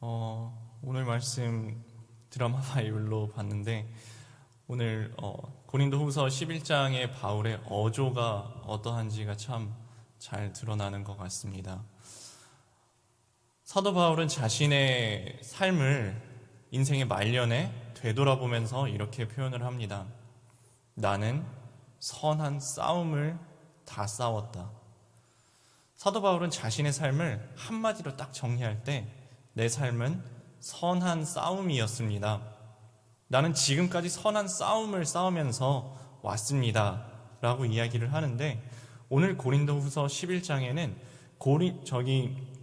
오늘 말씀 드라마 바이블로 봤는데 오늘 고린도후서 11장의 바울의 어조가 어떠한지가 참 잘 드러나는 것 같습니다. 사도 바울은 자신의 삶을 인생의 말년에 되돌아보면서 이렇게 표현을 합니다. 나는 선한 싸움을 다 싸웠다. 사도 바울은 자신의 삶을 한마디로 딱 정리할 때 내 삶은 선한 싸움이었습니다. 나는 지금까지 선한 싸움을 싸우면서 왔습니다. 라고 이야기를 하는데 오늘 고린도후서 11장에는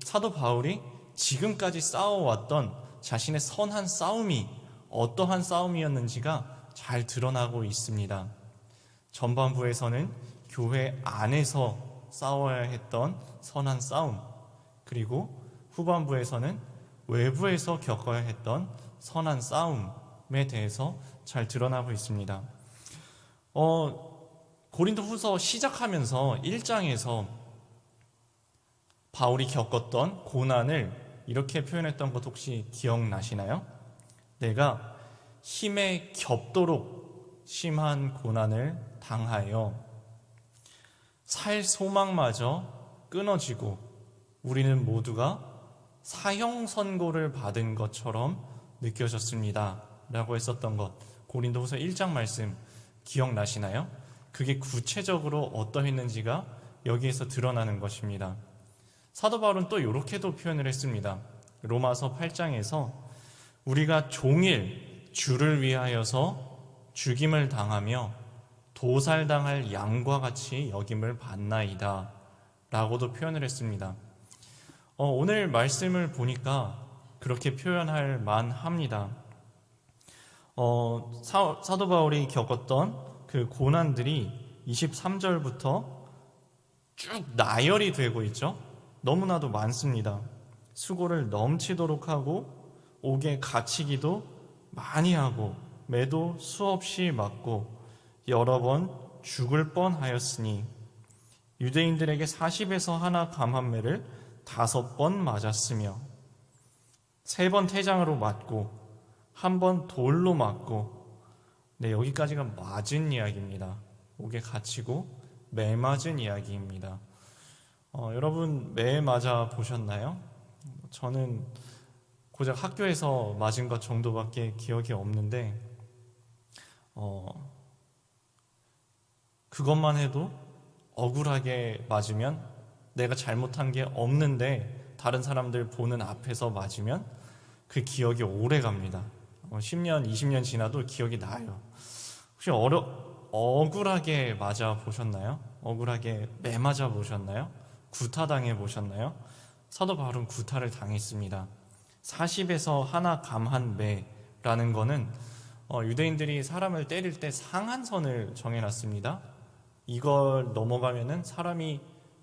사도 바울이 지금까지 싸워왔던 자신의 선한 싸움이 어떠한 싸움이었는지가 잘 드러나고 있습니다. 전반부에서는 교회 안에서 싸워야 했던 선한 싸움, 그리고 후반부에서는 외부에서 겪어야 했던 선한 싸움에 대해서 잘 드러나고 있습니다. 고린도후서 시작하면서 1장에서 바울이 겪었던 고난을 이렇게 표현했던 것 혹시 기억나시나요? 내가 힘에 겹도록 심한 고난을 당하여 살 소망마저 끊어지고 우리는 모두가 사형 선고를 받은 것처럼 느껴졌습니다. 라고 했었던 것, 고린도후서 1장 말씀 기억나시나요? 그게 구체적으로 어떠했는지가 여기에서 드러나는 것입니다. 사도 바울은 또 이렇게도 표현을 했습니다. 로마서 8장에서 우리가 종일 주를 위하여서 죽임을 당하며 도살당할 양과 같이 여김을 받나이다 라고도 표현을 했습니다. 오늘 말씀을 보니까 그렇게 표현할 만합니다. 사도 바울이 겪었던 그 고난들이 23절부터 쭉 나열이 되고 있죠. 너무나도 많습니다. 수고를 넘치도록 하고 옥에 갇히기도 많이 하고 매도 수없이 맞고 여러 번 죽을 뻔하였으니 유대인들에게 40에서 하나 감한매를 5번 맞았으며 3번 태장으로 맞고 1번 돌로 맞고 여기까지가 맞은 이야기입니다. 옥에 갇히고 매 맞은 이야기입니다. 여러분 매 맞아 보셨나요? 저는 고작 학교에서 맞은 것 정도밖에 기억이 없는데 그것만 해도 억울하게 맞으면 내가 잘못한 게 없는데 다른 사람들 보는 앞에서 맞으면 그 기억이 오래 갑니다. 10년, 20년 지나도 기억이 나요. 혹시 억울하게 맞아 보셨나요? 억울하게 매 맞아 보셨나요? 구타당해 보셨나요? 사도 바울은 구타를 당했습니다. 40에서 하나 감한 매라는 거는 유대인들이 사람을 때릴 때 상한선을 정해놨습니다. 이걸 넘어가면은 사람이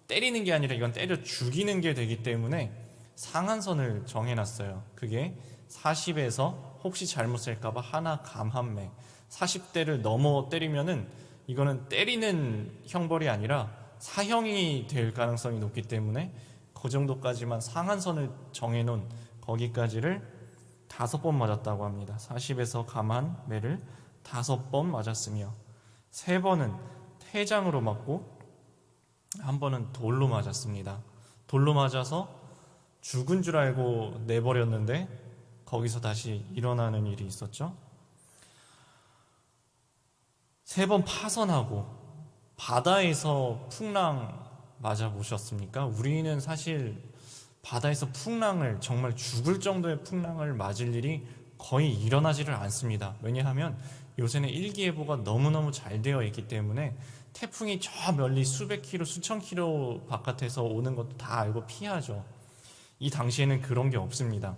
때리는 게 아니라 이건 때려 죽이는 게 되기 때문에 상한선을 정해놨어요. 그게 40에서 혹시 잘못할까봐 하나 감한매 40대를 넘어 때리면은 이거는 때리는 형벌이 아니라 사형이 될 가능성이 높기 때문에 그 정도까지만 상한선을 정해놓은 거기까지를 5번 맞았다고 합니다. 40에서 감한매를 5번 맞았으며 3번은 태장으로 맞고 1번은 돌로 맞았습니다. 돌로 맞아서 죽은 줄 알고 내버렸는데 거기서 다시 일어나는 일이 있었죠. 3번 파선하고 바다에서 풍랑 맞아보셨습니까? 우리는 사실 바다에서 풍랑을 정말 죽을 정도의 풍랑을 맞을 일이 거의 일어나지를 않습니다. 왜냐하면 요새는 일기예보가 너무너무 잘 되어 있기 때문에 태풍이 저 멀리 수백 킬로, 수천 킬로 바깥에서 오는 것도 다 알고 피하죠. 이 당시에는 그런 게 없습니다.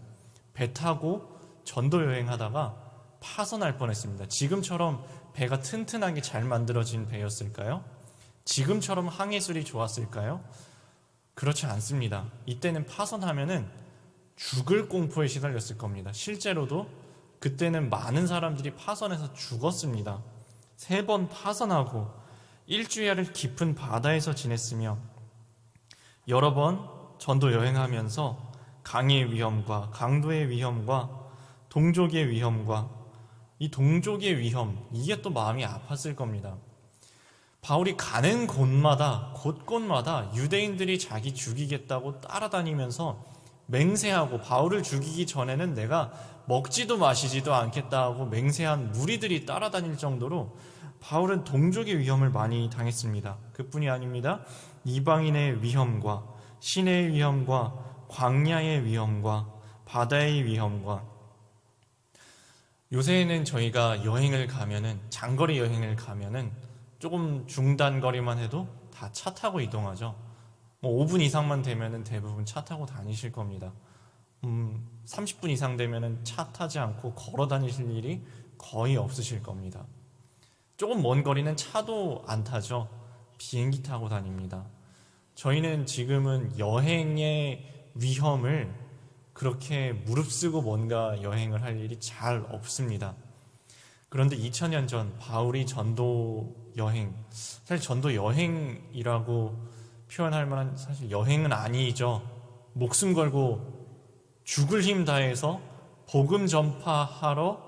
배 타고 전도 여행하다가 파선할 뻔했습니다. 지금처럼 배가 튼튼하게 잘 만들어진 배였을까요? 지금처럼 항해술이 좋았을까요? 그렇지 않습니다. 이때는 파선하면은 죽을 공포에 시달렸을 겁니다. 실제로도 그때는 많은 사람들이 파선해서 죽었습니다. 3번 파선하고 일주일을 깊은 바다에서 지냈으며 여러 번 전도 여행하면서 강의 위험과 강도의 위험과 동족의 위험과 이 동족의 위험, 이게 또 마음이 아팠을 겁니다. 바울이 가는 곳곳마다 유대인들이 자기 죽이겠다고 따라다니면서 맹세하고, 바울을 죽이기 전에는 내가 먹지도 마시지도 않겠다 하고 맹세한 무리들이 따라다닐 정도로 바울은 동족의 위험을 많이 당했습니다. 그뿐이 아닙니다. 이방인의 위험과 시내의 위험과 광야의 위험과 바다의 위험과, 요새는 저희가 여행을 가면은, 장거리 여행을 가면은 조금 중단거리만 해도 다 차 타고 이동하죠. 5분 이상만 되면은 대부분 차 타고 다니실 겁니다. 30분 이상 되면은 차 타지 않고 걸어 다니실 일이 거의 없으실 겁니다. 조금 먼 거리는 차도 안 타죠. 비행기 타고 다닙니다. 저희는 지금은 여행의 위험을 그렇게 무릅쓰고 뭔가 여행을 할 일이 잘 없습니다. 그런데 2000년 전 바울이 전도 여행, 사실 전도 여행이라고 표현할 만한, 사실 여행은 아니죠. 목숨 걸고 죽을 힘 다해서 복음 전파하러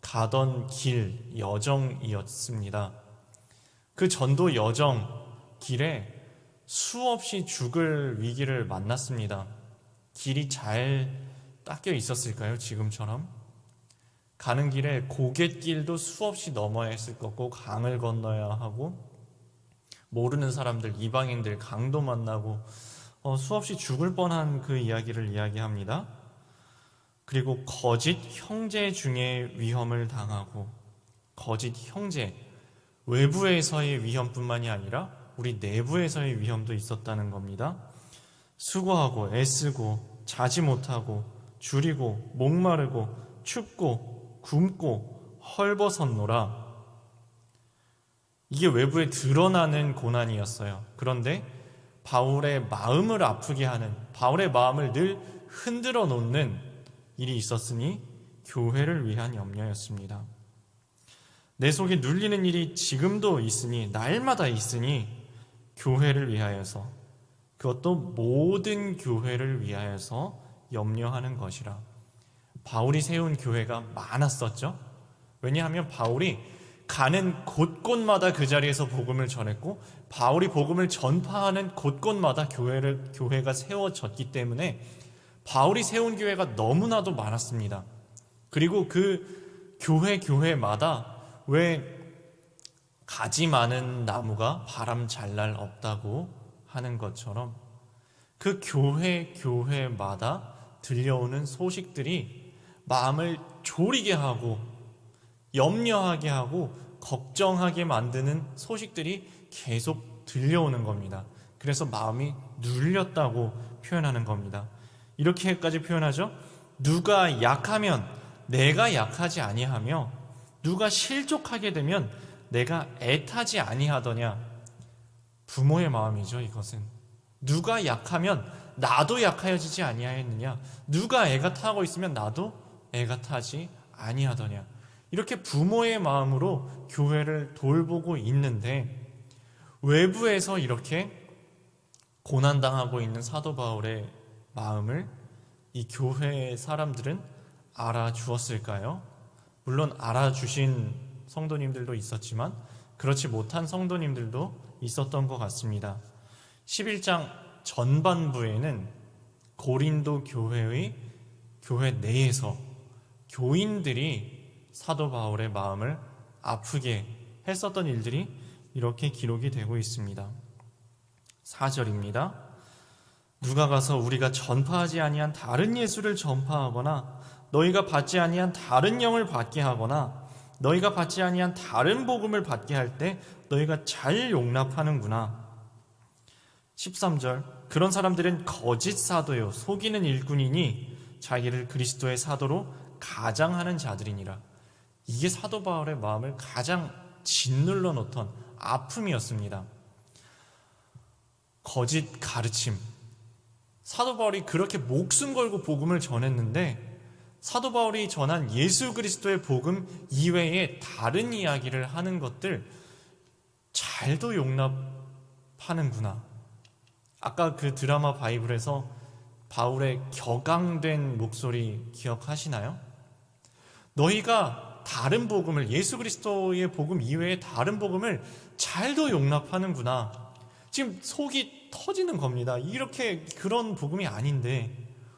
가던 길, 여정이었습니다. 그 전도 여정 길에 수없이 죽을 위기를 만났습니다. 길이 잘 닦여 있었을까요? 지금처럼? 가는 길에 고갯길도 수없이 넘어야 했을 거고, 강을 건너야 하고, 모르는 사람들, 이방인들, 강도 만나고, 수없이 죽을 뻔한 그 이야기를 이야기합니다. 그리고 거짓 형제 중에 위험을 당하고, 거짓 형제, 외부에서의 위험뿐만이 아니라 우리 내부에서의 위험도 있었다는 겁니다. 수고하고 애쓰고 자지 못하고 줄이고 목마르고 춥고 굶고 헐벗었노라. 이게 외부에 드러나는 고난이었어요. 그런데 바울의 마음을 아프게 하는, 바울의 마음을 늘 흔들어 놓는 일이 있었으니 교회를 위한 염려였습니다. 내 속에 눌리는 일이 지금도 있으니, 날마다 있으니 교회를 위하여서, 그것도 모든 교회를 위하여서 염려하는 것이라. 바울이 세운 교회가 많았었죠. 왜냐하면 바울이 가는 곳곳마다 그 자리에서 복음을 전했고, 바울이 복음을 전파하는 곳곳마다 교회가 세워졌기 때문에 바울이 세운 교회가 너무나도 많았습니다. 그리고 그 교회마다 왜 가지 많은 나무가 바람 잘 날 없다고 하는 것처럼, 그 교회마다 들려오는 소식들이 마음을 졸이게 하고 염려하게 하고 걱정하게 만드는 소식들이 계속 들려오는 겁니다. 그래서 마음이 눌렸다고 표현하는 겁니다. 이렇게까지 표현하죠. 누가 약하면 내가 약하지 아니하며, 누가 실족하게 되면 내가 애타지 아니하더냐. 부모의 마음이죠. 이것은 누가 약하면 나도 약하여지지 아니하였느냐, 누가 애가 타고 있으면 나도 애가 타지 아니하더냐. 이렇게 부모의 마음으로 교회를 돌보고 있는데, 외부에서 이렇게 고난당하고 있는 사도 바울의 마음을 이 교회의 사람들은 알아주었을까요? 물론 알아주신 성도님들도 있었지만 그렇지 못한 성도님들도 있었던 것 같습니다. 11장 전반부에는 고린도 교회 내에서 교인들이 사도 바울의 마음을 아프게 했었던 일들이 이렇게 기록이 되고 있습니다. 4절입니다. 누가 가서 우리가 전파하지 아니한 다른 예수를 전파하거나, 너희가 받지 아니한 다른 영을 받게 하거나, 너희가 받지 아니한 다른 복음을 받게 할 때 너희가 잘 용납하는구나. 13절, 그런 사람들은 거짓 사도요 속이는 일꾼이니 자기를 그리스도의 사도로 가장하는 자들이니라. 이게 사도 바울의 마음을 가장 짓눌러 놓던 아픔이었습니다. 거짓 가르침. 사도 바울이 그렇게 목숨 걸고 복음을 전했는데, 사도 바울이 전한 예수 그리스도의 복음 이외에 다른 이야기를 하는 것들 잘도 용납하는구나. 아까 그 드라마 바이블에서 바울의 격앙된 목소리 기억하시나요? 너희가 다른 복음을, 예수 그리스도의 복음 이외에 다른 복음을 잘도 용납하는구나. 지금 속이 터지는 겁니다. 이렇게 그런 복음이 아닌데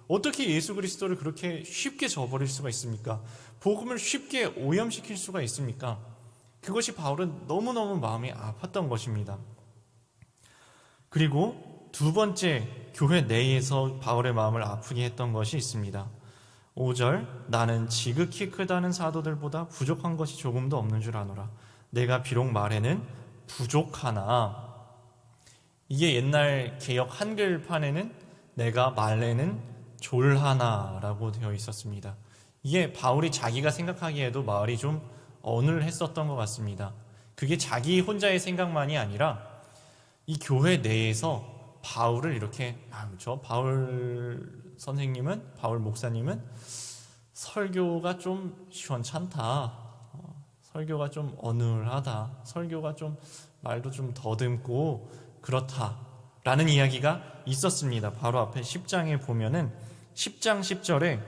어떻게 예수 그리스도를 그렇게 쉽게 저버릴 수가 있습니까? 복음을 쉽게 오염시킬 수가 있습니까? 그것이 바울은 너무너무 마음이 아팠던 것입니다. 그리고 두 번째, 교회 내에서 바울의 마음을 아프게 했던 것이 있습니다. 5절, 나는 지극히 크다는 사도들보다 부족한 것이 조금도 없는 줄 아노라. 내가 비록 말에는 부족하나. 이게 옛날 개역 한글판에는 내가 말에는 졸하나라고 되어 있었습니다. 이게 바울이 자기가 생각하기에도 말이 좀 어눌했었던 것 같습니다. 그게 자기 혼자의 생각만이 아니라 이 교회 내에서 바울을 이렇게, 바울 선생님은, 바울 목사님은 설교가 좀 시원찮다, 설교가 좀 어눌하다, 설교가 좀 말도 좀 더듬고 그렇다라는 이야기가 있었습니다. 바로 앞에 10장에 보면은 10장 10절에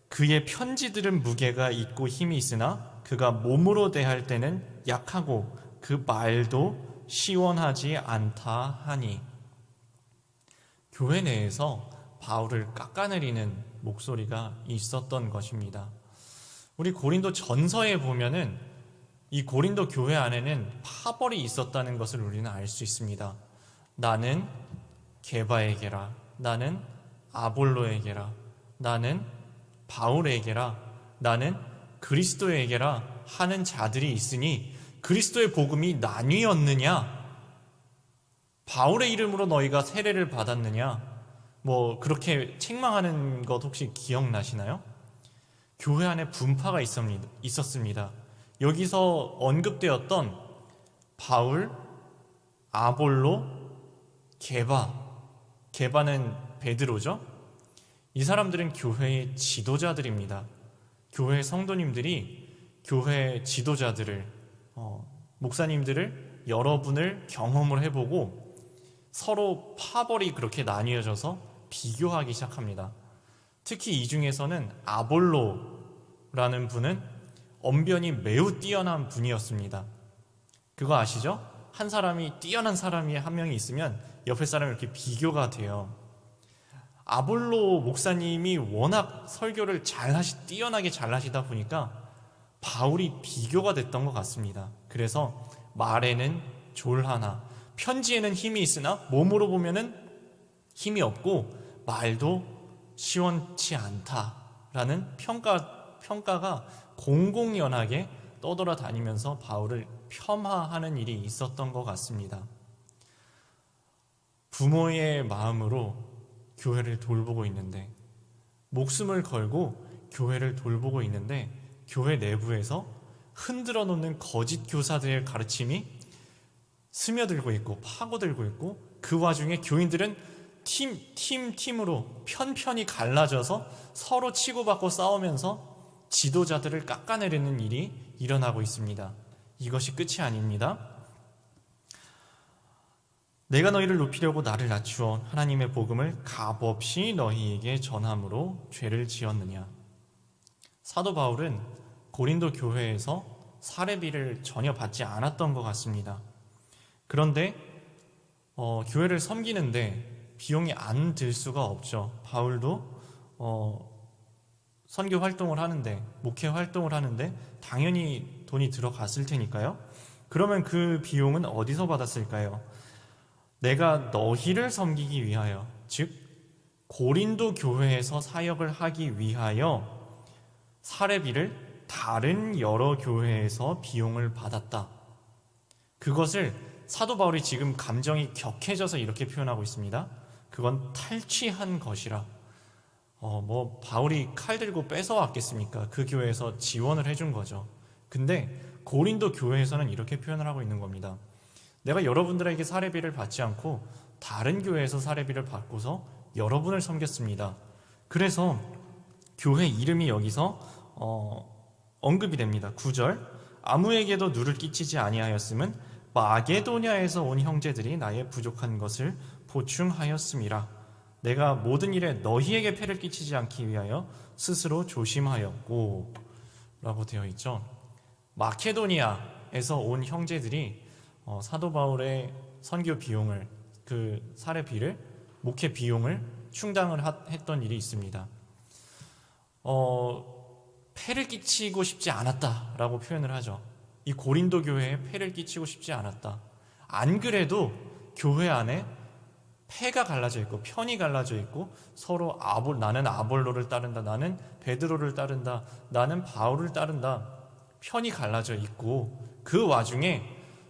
그의 편지들은 무게가 있고 힘이 있으나 그가 몸으로 대할 때는 약하고 그 말도 시원하지 않다 하니. 교회 내에서 바울을 깎아내리는 목소리가 있었던 것입니다. 우리 고린도 전서에 보면은 이 고린도 교회 안에는 파벌이 있었다는 것을 우리는 알 수 있습니다. 나는 게바에게라, 나는 아볼로에게라, 나는 바울에게라, 나는 그리스도에게라 하는 자들이 있으니 그리스도의 복음이 나뉘었느냐? 바울의 이름으로 너희가 세례를 받았느냐? 그렇게 책망하는 것 혹시 기억나시나요? 교회 안에 분파가 있었습니다. 여기서 언급되었던 바울, 아볼로, 게바는 베드로죠. 이 사람들은 교회의 지도자들입니다. 교회 성도님들이 교회 지도자들을, 목사님들을 여러분을 경험을 해보고 서로 파벌이 그렇게 나뉘어져서 비교하기 시작합니다. 특히 이 중에서는 아볼로라는 분은 언변이 매우 뛰어난 분이었습니다. 그거 아시죠? 한 사람이, 뛰어난 사람이 한 명이 있으면 옆에 사람이 이렇게 비교가 돼요. 아볼로 목사님이 워낙 설교를 뛰어나게 잘하시다 보니까 바울이 비교가 됐던 것 같습니다. 그래서 말에는 졸하나, 편지에는 힘이 있으나 몸으로 보면은 힘이 없고 말도 시원치 않다라는 평가가 공공연하게 떠돌아다니면서 바울을 폄하하는 일이 있었던 것 같습니다. 부모의 마음으로 교회를 돌보고 있는데, 목숨을 걸고 교회를 돌보고 있는데, 교회 내부에서 흔들어 놓는 거짓 교사들의 가르침이 스며들고 있고 파고들고 있고, 그 와중에 교인들은 팀으로 편편히 갈라져서 서로 치고받고 싸우면서 지도자들을 깎아내리는 일이 일어나고 있습니다. 이것이 끝이 아닙니다. 내가 너희를 높이려고 나를 낮추어 하나님의 복음을 값없이 너희에게 전함으로 죄를 지었느냐. 사도 바울은 고린도 교회에서 사례비를 전혀 받지 않았던 것 같습니다. 그런데 교회를 섬기는데 비용이 안 들 수가 없죠. 바울도 선교 활동을 하는데, 목회 활동을 하는데 당연히 돈이 들어갔을 테니까요. 그러면 그 비용은 어디서 받았을까요? 내가 너희를 섬기기 위하여, 즉 고린도 교회에서 사역을 하기 위하여 사례비를 다른 여러 교회에서 비용을 받았다. 그것을 사도 바울이 지금 감정이 격해져서 이렇게 표현하고 있습니다. 그건 탈취한 것이라. 바울이 칼 들고 뺏어왔겠습니까? 그 교회에서 지원을 해준 거죠. 근데 고린도 교회에서는 이렇게 표현을 하고 있는 겁니다. 내가 여러분들에게 사례비를 받지 않고 다른 교회에서 사례비를 받고서 여러분을 섬겼습니다. 그래서 교회 이름이 여기서 언급이 됩니다. 9절, 아무에게도 누를 끼치지 아니하였음은 마게도냐에서 온 형제들이 나의 부족한 것을 보충하였음이라. 내가 모든 일에 너희에게 폐를 끼치지 않기 위하여 스스로 조심하였고 라고 되어 있죠. 마케도니아에서 온 형제들이 사도 바울의 선교 비용을, 그 사례비를, 목회 비용을 충당을 했던 일이 있습니다. 폐를 끼치고 싶지 않았다라고 표현을 하죠. 이 고린도 교회에 폐를 끼치고 싶지 않았다. 안 그래도 교회 안에 폐가 갈라져 있고 편이 갈라져 있고 서로 나는 아볼로를 따른다, 나는 베드로를 따른다, 나는 바울을 따른다, 편이 갈라져 있고, 그 와중에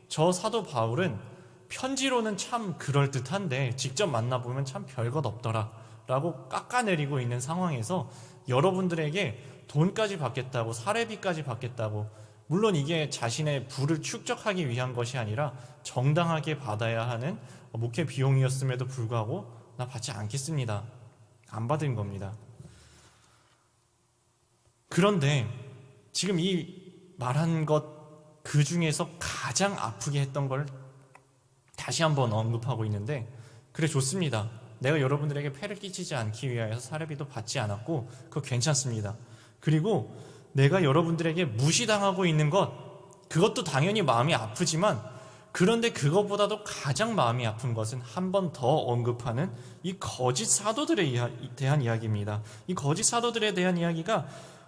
저 사도 바울은 편지로는 참 그럴듯한데 직접 만나보면 참 별것 없더라 라고 깎아내리고 있는 상황에서 여러분들에게 돈까지 받겠다고, 사례비까지 받겠다고, 물론 이게 자신의 부를 축적하기 위한 것이 아니라 정당하게 받아야 하는 목회 비용이었음에도 불구하고 나 받지 않겠습니다, 안 받은 겁니다. 그런데 지금 이 말한 것 그 중에서 가장 아프게 했던 걸 다시 한번 언급하고 있는데, 그래 좋습니다, 내가 여러분들에게 폐를 끼치지 않기 위하여 사례비도 받지 않았고 그거 괜찮습니다. 그리고 내가 여러분들에게 무시당하고 있는 그것도 당연히 마음이 아프지만, 그런데 그것보다도 가장 마음이 아픈 것은 한 번 더 언급하는 이 거짓 사도들에 대한 이야기입니다. 이 거짓 사도들에 대한 이야기가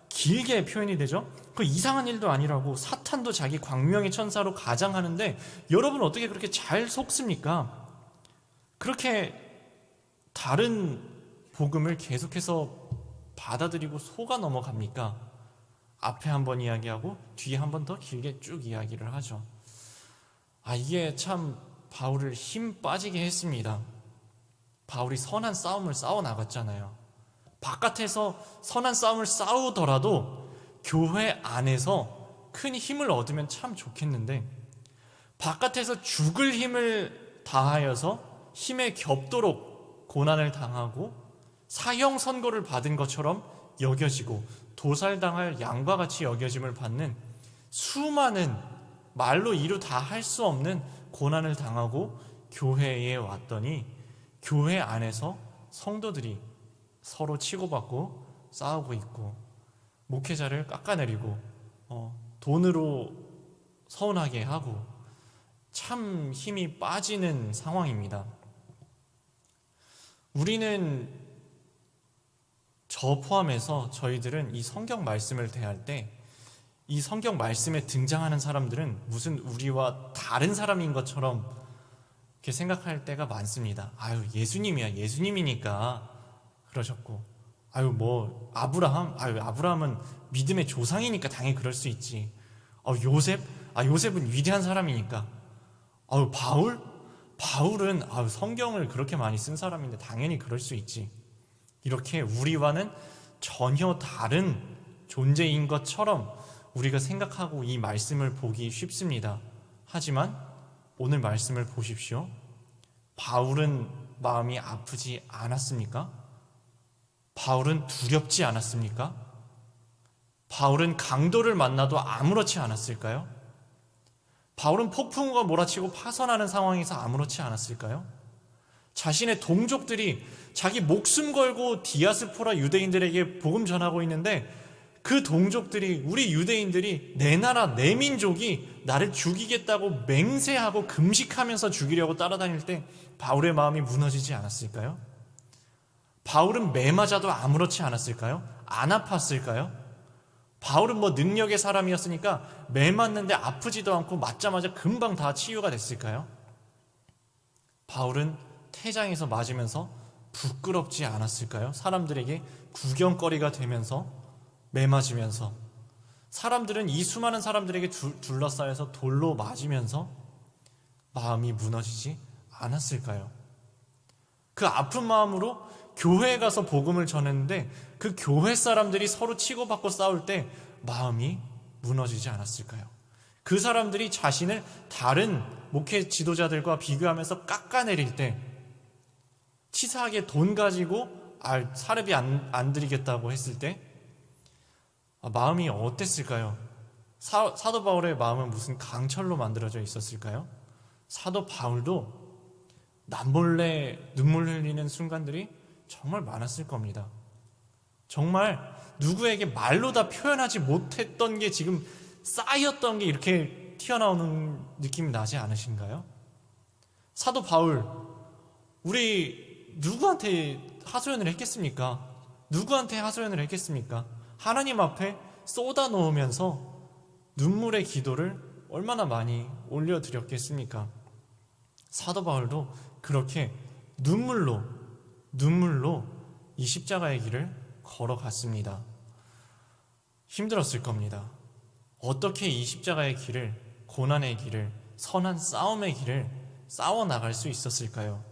길게 표현이 되죠. 그 이상한 일도 아니라고, 사탄도 자기 광명의 천사로 가장하는데 여러분 어떻게 그렇게 잘 속습니까? 그렇게 다른 복음을 계속해서 받아들이고 속아 넘어갑니까? 앞에 한번 이야기하고 뒤에 한 번 더 길게 쭉 이야기를 하죠. 이게 참 바울을 힘 빠지게 했습니다. 바울이 선한 싸움을 싸워 나갔잖아요. 바깥에서 선한 싸움을 싸우더라도 교회 안에서 큰 힘을 얻으면 참 좋겠는데, 바깥에서 죽을 힘을 다하여서 힘에 겹도록 고난을 당하고 사형 선고를 받은 것처럼 여겨지고 도살당할 양과 같이 여겨짐을 받는 수많은, 말로 이루 다 할 수 없는 고난을 당하고 교회에 왔더니 교회 안에서 성도들이 서로 치고받고 싸우고 있고 목회자를 깎아내리고 돈으로 서운하게 하고 참 힘이 빠지는 상황입니다. 우리는, 저 포함해서 저희들은 이 성경 말씀을 대할 때 이 성경 말씀에 등장하는 사람들은 무슨 우리와 다른 사람인 것처럼 이렇게 생각할 때가 많습니다. 예수님이야, 예수님이니까 그러셨고, 아브라함은 믿음의 조상이니까 당연히 그럴 수 있지. 요셉은 위대한 사람이니까. 바울은 성경을 그렇게 많이 쓴 사람인데 당연히 그럴 수 있지. 이렇게 우리와는 전혀 다른 존재인 것처럼 우리가 생각하고 이 말씀을 보기 쉽습니다. 하지만 오늘 말씀을 보십시오. 바울은 마음이 아프지 않았습니까? 바울은 두렵지 않았습니까? 바울은 강도를 만나도 아무렇지 않았을까요? 바울은 폭풍우가 몰아치고 파선하는 상황에서 아무렇지 않았을까요? 자신의 동족들이 자기 목숨 걸고 디아스포라 유대인들에게 복음 전하고 있는데, 그 동족들이, 우리 유대인들이 내 나라, 내 민족이 나를 죽이겠다고 맹세하고 금식하면서 죽이려고 따라다닐 때 바울의 마음이 무너지지 않았을까요? 바울은 매 맞아도 아무렇지 않았을까요? 안 아팠을까요? 바울은 능력의 사람이었으니까 매 맞는데 아프지도 않고 맞자마자 금방 다 치유가 됐을까요? 바울은 태장에서 맞으면서 부끄럽지 않았을까요? 사람들에게 구경거리가 되면서, 매 맞으면서, 사람들은 이 수많은 사람들에게 둘러싸여서 돌로 맞으면서 마음이 무너지지 않았을까요? 그 아픈 마음으로 교회에 가서 복음을 전했는데 그 교회 사람들이 서로 치고받고 싸울 때 마음이 무너지지 않았을까요? 그 사람들이 자신을 다른 목회 지도자들과 비교하면서 깎아내릴 때, 치사하게 돈 가지고 사례비 안 드리겠다고 했을 때 마음이 어땠을까요? 사도 바울의 마음은 무슨 강철로 만들어져 있었을까요? 사도 바울도 남몰래 눈물 흘리는 순간들이 정말 많았을 겁니다. 정말 누구에게 말로 다 표현하지 못했던 게 지금 쌓였던 게 이렇게 튀어나오는 느낌이 나지 않으신가요? 사도 바울, 우리 누구한테 하소연을 했겠습니까? 누구한테 하소연을 했겠습니까? 하나님 앞에 쏟아 놓으면서 눈물의 기도를 얼마나 많이 올려드렸겠습니까? 사도 바울도 그렇게 눈물로 이 십자가의 길을 걸어갔습니다. 힘들었을 겁니다. 어떻게 이 십자가의 길을, 고난의 길을, 선한 싸움의 길을 싸워나갈 수 있었을까요?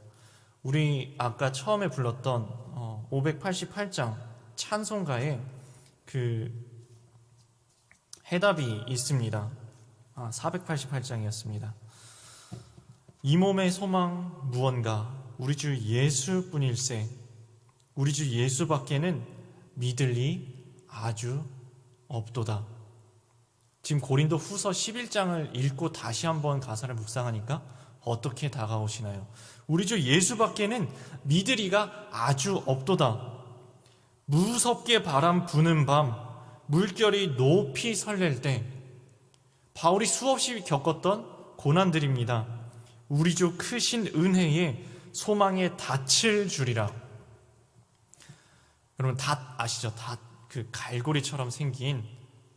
우리 아까 처음에 불렀던 588장 찬송가에 그 해답이 있습니다. 488장이었습니다. 이 몸의 소망 무언가 우리 주 예수뿐일세. 우리 주 예수밖에는 믿을 리 아주 없도다. 지금 고린도 후서 11장을 읽고 다시 한번 가사를 묵상하니까 어떻게 다가오시나요? 우리 주 예수밖에는 믿을 이가 아주 없도다. 무섭게 바람 부는 밤 물결이 높이 설렐 때, 바울이 수없이 겪었던 고난들입니다. 우리 주 크신 은혜에 소망에 닻을 주리라. 여러분 닷 아시죠? 닷, 그 갈고리처럼 생긴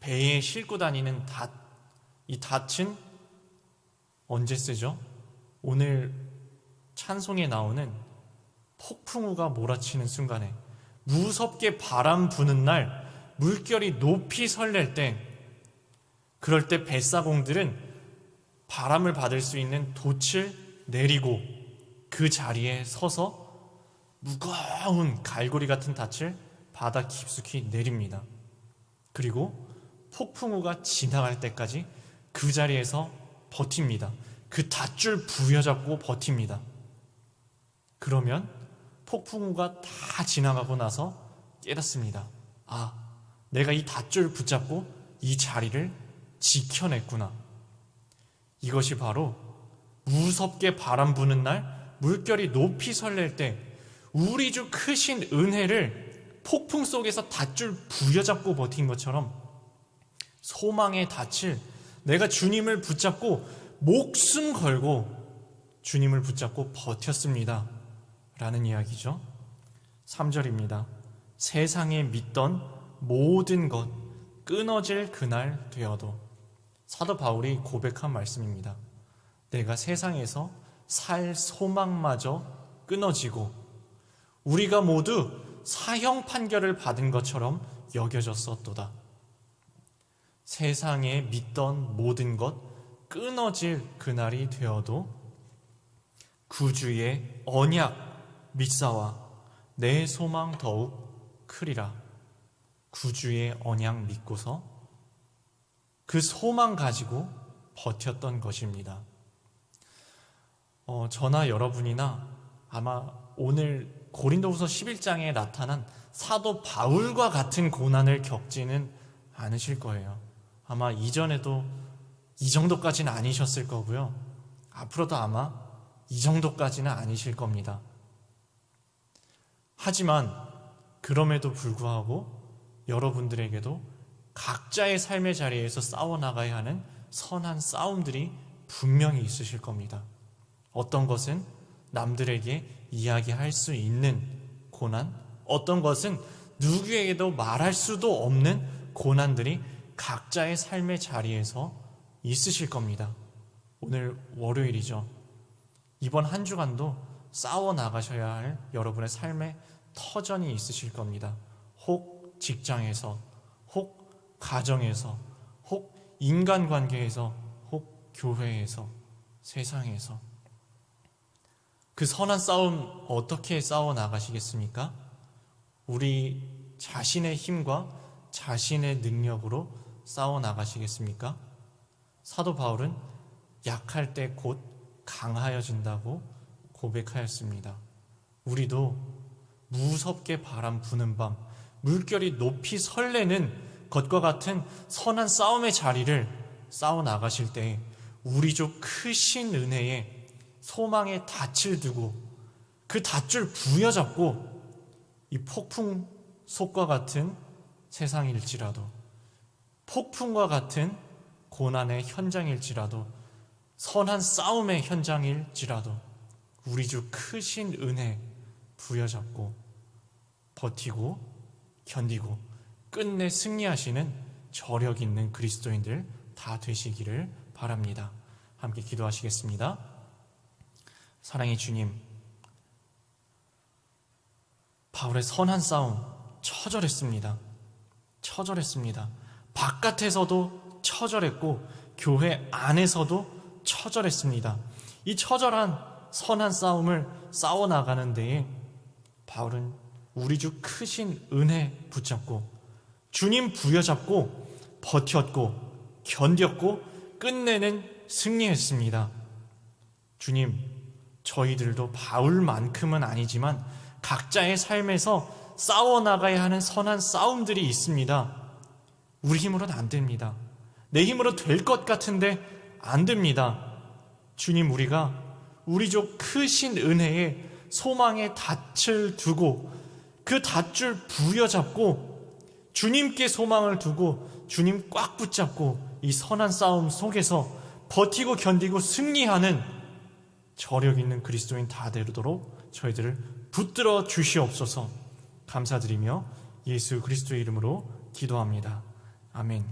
배에 싣고 다니는 닷. 이 닷은 언제 쓰죠? 오늘 찬송에 나오는 폭풍우가 몰아치는 순간에, 무섭게 바람 부는 날 물결이 높이 설렐 때, 그럴 때 뱃사공들은 바람을 받을 수 있는 돛을 내리고 그 자리에 서서 무거운 갈고리 같은 닻을 바다 깊숙이 내립니다. 그리고 폭풍우가 지나갈 때까지 그 자리에서 버팁니다. 그 닷줄 부여잡고 버팁니다. 그러면 폭풍우가 다 지나가고 나서 깨닫습니다. 내가 이 닷줄 붙잡고 이 자리를 지켜냈구나. 이것이 바로 무섭게 바람 부는 날 물결이 높이 설렐 때 우리 주 크신 은혜를 폭풍 속에서 닷줄 부여잡고 버틴 것처럼 소망의 닻을 내가 주님을 붙잡고 목숨 걸고 주님을 붙잡고 버텼습니다. 라는 이야기죠. 3절입니다. 세상에 믿던 모든 것 끊어질 그날 되어도. 사도 바울이 고백한 말씀입니다. 내가 세상에서 살 소망마저 끊어지고 우리가 모두 사형 판결을 받은 것처럼 여겨졌었도다. 세상에 믿던 모든 것 끊어질 그날이 되어도 구주의 언약 믿사와 내 소망 더욱 크리라. 구주의 언약 믿고서 그 소망 가지고 버텼던 것입니다. 저나 여러분이나 아마 오늘 고린도후서 11장에 나타난 사도 바울과 같은 고난을 겪지는 않으실 거예요. 아마 이전에도 이 정도까지는 아니셨을 거고요. 앞으로도 아마 이 정도까지는 아니실 겁니다. 하지만 그럼에도 불구하고 여러분들에게도 각자의 삶의 자리에서 싸워나가야 하는 선한 싸움들이 분명히 있으실 겁니다. 어떤 것은 남들에게 이야기할 수 있는 고난, 어떤 것은 누구에게도 말할 수도 없는 고난들이 각자의 삶의 자리에서 있으실 겁니다. 오늘 월요일이죠. 이번 한 주간도 싸워나가셔야 할 여러분의 삶의 터전이 있으실 겁니다. 혹 직장에서, 혹 가정에서, 혹 인간관계에서, 혹 교회에서, 세상에서. 그 선한 싸움 어떻게 싸워나가시겠습니까? 우리 자신의 힘과 자신의 능력으로 싸워나가시겠습니까? 사도 바울은 약할 때 곧 강하여진다고 고백하였습니다. 우리도 무섭게 바람 부는 밤 물결이 높이 설레는 것과 같은 선한 싸움의 자리를 싸워나가실 때 우리 주 크신 은혜에 소망의 닻을 두고 그 닷줄 부여잡고 이 폭풍 속과 같은 세상일지라도, 폭풍과 같은 고난의 현장일지라도, 선한 싸움의 현장일지라도 우리 주 크신 은혜 부여잡고 버티고 견디고 끝내 승리하시는 저력 있는 그리스도인들 다 되시기를 바랍니다. 함께 기도하시겠습니다. 사랑의 주님, 바울의 선한 싸움 처절했습니다. 바깥에서도 처절했고 교회 안에서도 처절했습니다. 이 처절한 선한 싸움을 싸워나가는 데에 바울은 우리 주 크신 은혜 붙잡고 주님 부여잡고 버텼고 견뎠고 끝내는 승리했습니다. 주님, 저희들도 바울만큼은 아니지만 각자의 삶에서 싸워나가야 하는 선한 싸움들이 있습니다. 우리 힘으로는 안 됩니다. 내 힘으로 될 것 같은데 안 됩니다. 주님, 우리가 우리 주 크신 은혜에 소망의 닻을 두고 그 닻줄 부여잡고 주님께 소망을 두고 주님 꽉 붙잡고 이 선한 싸움 속에서 버티고 견디고 승리하는 저력 있는 그리스도인 다 되도록 저희들을 붙들어 주시옵소서. 감사드리며 예수 그리스도의 이름으로 기도합니다. 아멘.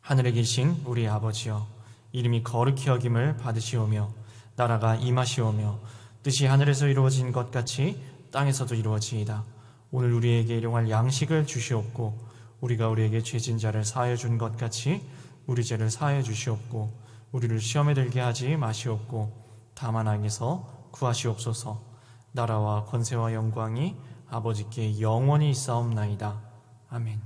하늘에 계신 우리 아버지여, 이름이 거룩히 여김을 받으시오며 나라가 임하시오며 뜻이 하늘에서 이루어진 것 같이 땅에서도 이루어지이다. 오늘 우리에게 일용할 양식을 주시옵고 우리가 우리에게 죄진 자를 사하여 준 것 같이 우리 죄를 사하여 주시옵고 우리를 시험에 들게 하지 마시옵고 다만 악에서 구하시옵소서. 나라와 권세와 영광이 아버지께 영원히 있사옵나이다. 아멘.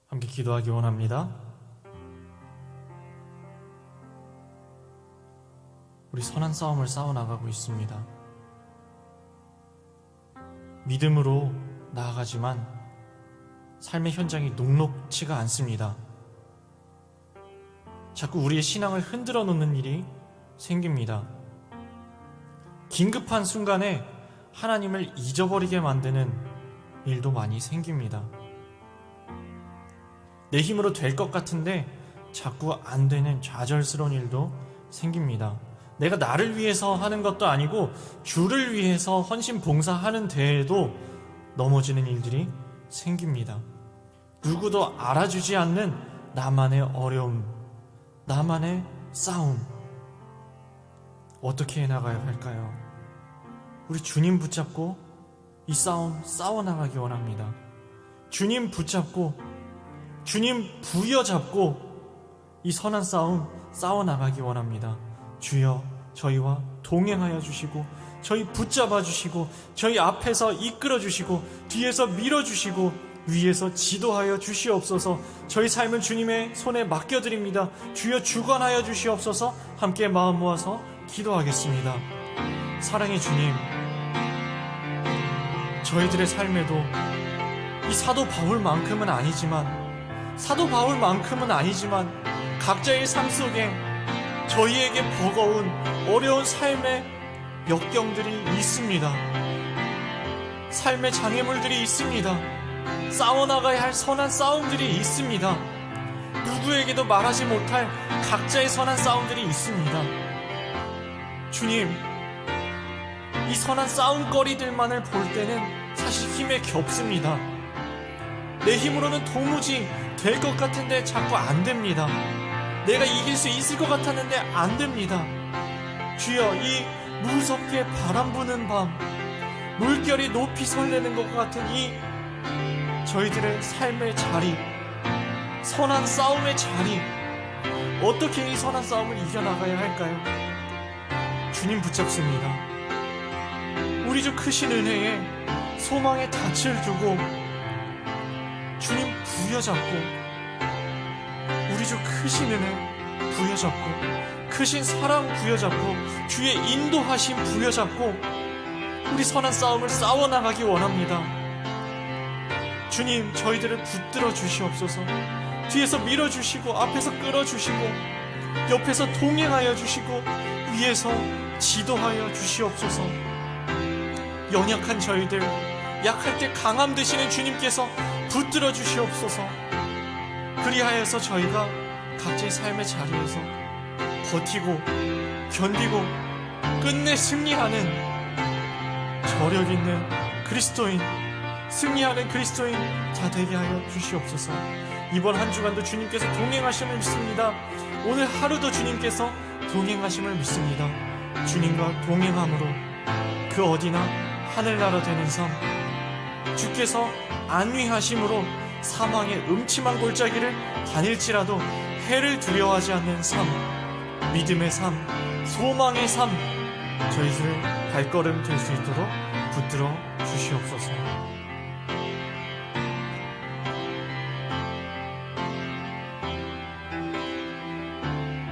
함께 기도하기 원합니다. 우리 선한 싸움을 싸워나가고 있습니다. 믿음으로 나아가지만 삶의 현장이 녹록치가 않습니다. 자꾸 우리의 신앙을 흔들어 놓는 일이 생깁니다. 긴급한 순간에 하나님을 잊어버리게 만드는 일도 많이 생깁니다. 내 힘으로 될 것 같은데 자꾸 안 되는 좌절스러운 일도 생깁니다. 내가 나를 위해서 하는 것도 아니고 주를 위해서 헌신 봉사하는 데에도 넘어지는 일들이 생깁니다. 누구도 알아주지 않는 나만의 어려움, 나만의 싸움, 어떻게 해나가야 할까요? 우리 주님 붙잡고 이 싸움 싸워나가기 원합니다. 주님 붙잡고 주님 부여잡고 이 선한 싸움 싸워나가기 원합니다. 주여, 저희와 동행하여 주시고 저희 붙잡아 주시고 저희 앞에서 이끌어 주시고 뒤에서 밀어 주시고 위에서 지도하여 주시옵소서. 저희 삶은 주님의 손에 맡겨드립니다. 주여 주관하여 주시옵소서. 함께 마음 모아서 기도하겠습니다. 사랑의 주님, 저희들의 삶에도 이 사도 바울만큼은 아니지만 각자의 삶 속에 저희에게 버거운 어려운 삶의 역경들이 있습니다. 삶의 장애물들이 있습니다. 싸워나가야 할 선한 싸움들이 있습니다. 누구에게도 말하지 못할 각자의 선한 싸움들이 있습니다. 주님, 이 선한 싸움거리들만을 볼 때는 사실 힘에 겹습니다. 내 힘으로는 도무지 될 것 같은데 자꾸 안 됩니다. 내가 이길 수 있을 것 같았는데 안 됩니다. 주여, 이 무섭게 바람 부는 밤, 물결이 높이 설레는 것 같은 이 저희들의 삶의 자리, 선한 싸움의 자리, 어떻게 이 선한 싸움을 이겨나가야 할까요? 주님 붙잡습니다. 우리 주 크신 은혜에 소망의 닻을 두고 주님 부여잡고 우리 주 크신 은혜 부여잡고 크신 사랑 부여잡고 주의 인도하심 부여잡고 우리 선한 싸움을 싸워나가기 원합니다. 주님, 저희들을 붙들어 주시옵소서. 뒤에서 밀어주시고 앞에서 끌어주시고 옆에서 동행하여 주시고 위에서 지도하여 주시옵소서. 연약한 저희들, 약할 때 강함 되시는 주님께서 붙들어 주시옵소서. 그리하여서 저희가 각자의 삶의 자리에서 버티고 견디고 끝내 승리하는 저력 있는 그리스도인, 승리하는 그리스도인 다 되게 하여 주시옵소서. 이번 한 주간도 주님께서 동행하심을 믿습니다. 오늘 하루도 주님께서 동행하심을 믿습니다. 주님과 동행함으로 그 어디나 하늘나라 되는 삶, 주께서 안위하심으로 사망의 음침한 골짜기를 다닐지라도 해를 두려워하지 않는 삶, 믿음의 삶, 소망의 삶, 저희들 발걸음 될 수 있도록 붙들어 주시옵소서.